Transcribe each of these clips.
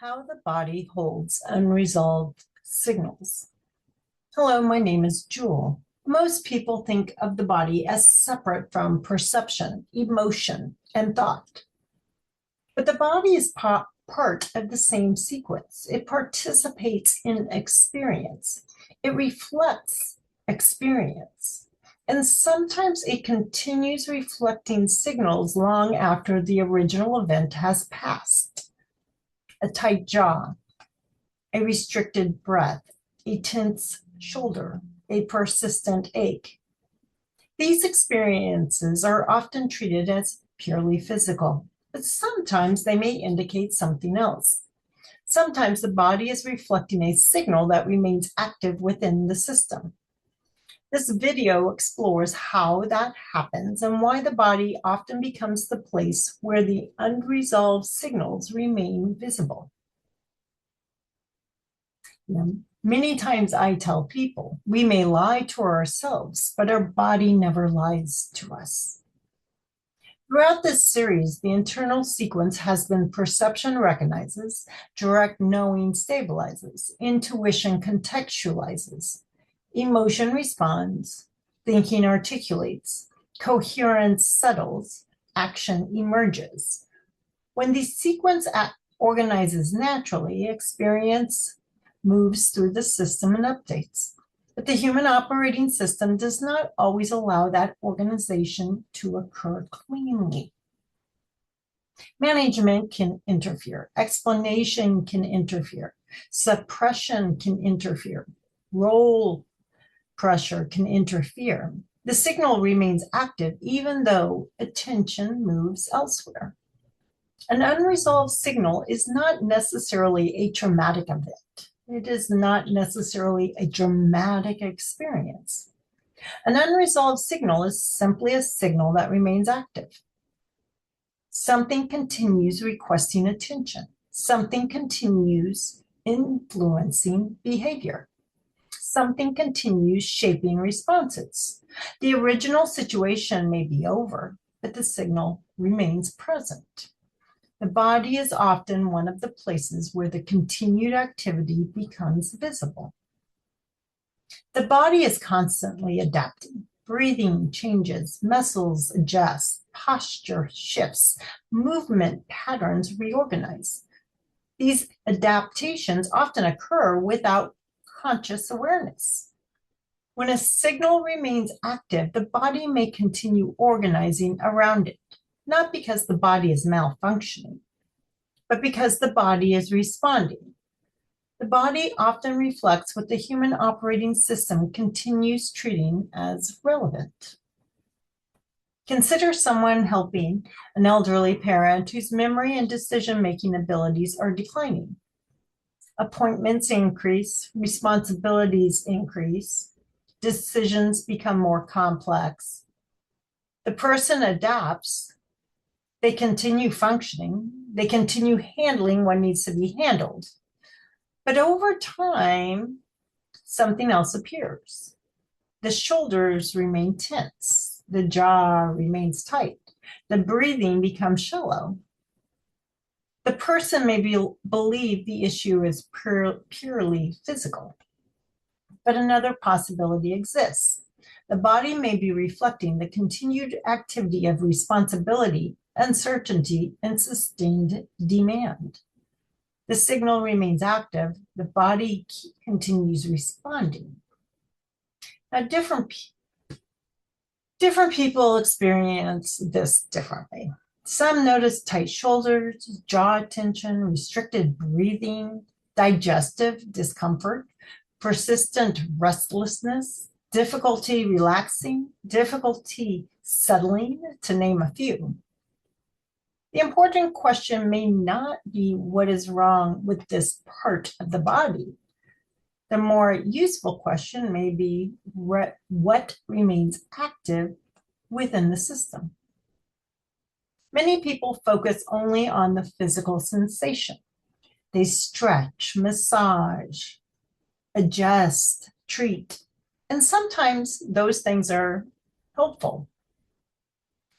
How the body holds unresolved signals. Hello, my name is Jewel. Most people think of the body as separate from perception, emotion, and thought. But the body is part of the same sequence. It participates in experience. It reflects experience. And sometimes it continues reflecting signals long after the original event has passed. A tight jaw, a restricted breath, a tense shoulder, a persistent ache. These experiences are often treated as purely physical, but sometimes they may indicate something else. Sometimes the body is reflecting a signal that remains active within the system. This video explores how that happens and why the body often becomes the place where the unresolved signals remain visible. Many times I tell people we may lie to ourselves, but our body never lies to us. Throughout this series, the internal sequence has been perception recognizes, direct knowing stabilizes, intuition contextualizes, emotion responds, thinking articulates, coherence settles, action emerges. When the sequence organizes naturally, experience moves through the system and updates. But the human operating system does not always allow that organization to occur cleanly. Management can interfere, explanation can interfere, suppression can interfere, role pressure can interfere. The signal remains active even though attention moves elsewhere. An unresolved signal is not necessarily a traumatic event. It is not necessarily a dramatic experience. An unresolved signal is simply a signal that remains active. Something continues requesting attention. Something continues influencing behavior. Something continues shaping responses. The original situation may be over, but the signal remains present. The body is often one of the places where the continued activity becomes visible. The body is constantly adapting. Breathing changes, muscles adjust, posture shifts, movement patterns reorganize. These adaptations often occur without conscious awareness. When a signal remains active, the body may continue organizing around it, not because the body is malfunctioning, but because the body is responding. The body often reflects what the human operating system continues treating as relevant. Consider someone helping an elderly parent whose memory and decision-making abilities are declining. Appointments increase, responsibilities increase, decisions become more complex. The person adapts, they continue functioning, they continue handling what needs to be handled. But over time, something else appears. The shoulders remain tense, the jaw remains tight, the breathing becomes shallow. The person may believe the issue is purely physical, but another possibility exists. The body may be reflecting the continued activity of responsibility, uncertainty, and sustained demand. The signal remains active, the body continues responding. Now, different people experience this differently. Some notice tight shoulders, jaw tension, restricted breathing, digestive discomfort, persistent restlessness, difficulty relaxing, difficulty settling, to name a few. The important question may not be what is wrong with this part of the body. The more useful question may be what remains active within the system. Many people focus only on the physical sensation. They stretch, massage, adjust, treat, and sometimes those things are helpful.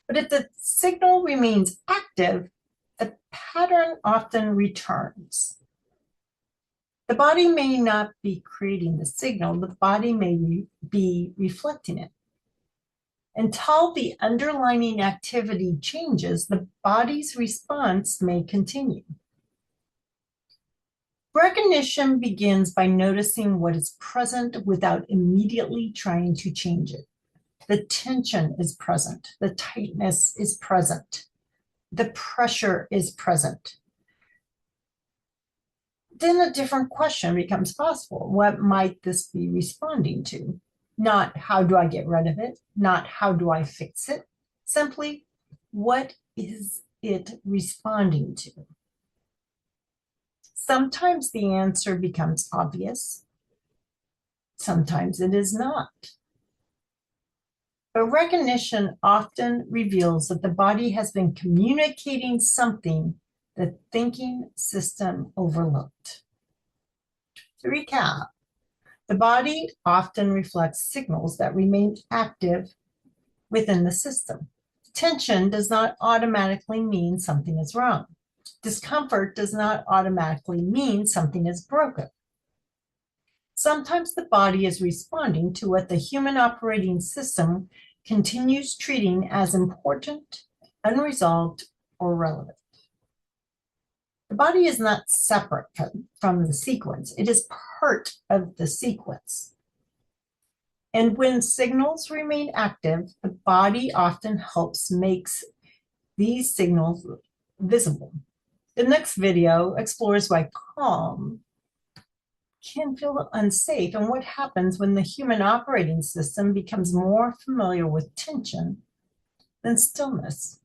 But if the signal remains active, the pattern often returns. The body may not be creating the signal, the body may be reflecting it. Until the underlying activity changes, the body's response may continue. Recognition begins by noticing what is present without immediately trying to change it. The tension is present. The tightness is present. The pressure is present. Then a different question becomes possible. What might this be responding to? Not how do I get rid of it? Not how do I fix it? Simply, what is it responding to? Sometimes the answer becomes obvious. Sometimes it is not. But recognition often reveals that the body has been communicating something the thinking system overlooked. To recap, the body often reflects signals that remain active within the system. Tension does not automatically mean something is wrong. Discomfort does not automatically mean something is broken. Sometimes the body is responding to what the human operating system continues treating as important, unresolved, or relevant. The body is not separate from the sequence. It is part of the sequence. And when signals remain active, the body often helps makes these signals visible. The next video explores why calm can feel unsafe and what happens when the human operating system becomes more familiar with tension than stillness.